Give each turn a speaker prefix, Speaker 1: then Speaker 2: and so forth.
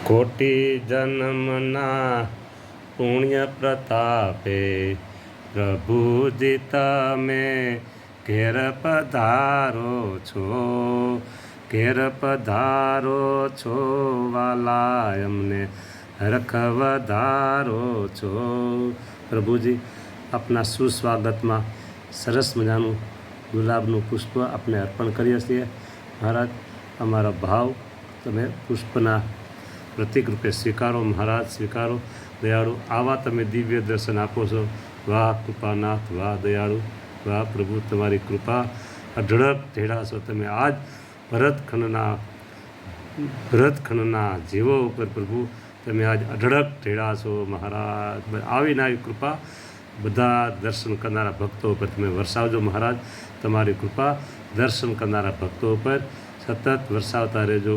Speaker 1: કોટી જન્મના પુણ્ય પ્રતાપે પ્રભુજી તમે ઘેર પધારો છો વાલા અમને રખવધારો છો। પ્રભુજી આપના સુસ્વાગતમાં સરસ મજાનું ગુલાબનું પુષ્પ આપને અર્પણ કરીએ છીએ। મહારાજ અમારા ભાવ તમે પુષ્પના પ્રતિક રૂપે સ્વીકારો। મહારાજ સ્વીકારો। દયાળુ આવા તમે દિવ્ય દર્શન આપો છો। વાહ કૃપાનાથ, વાહ દયાળુ, વાહ પ્રભુ, તમારી કૃપા અઢળક ઢેડા છો તમે। આજ ભરતખંડના જીવો ઉપર પ્રભુ તમે આજ અઢળક ઢેડા છો મહારાજ। આવીને આવી કૃપા બધા દર્શન કરનારા ભક્તો ઉપર તમે વરસાવજો મહારાજ। તમારી કૃપા દર્શન કરનારા ભક્તો ઉપર સતત વરસાવતા રહેજો।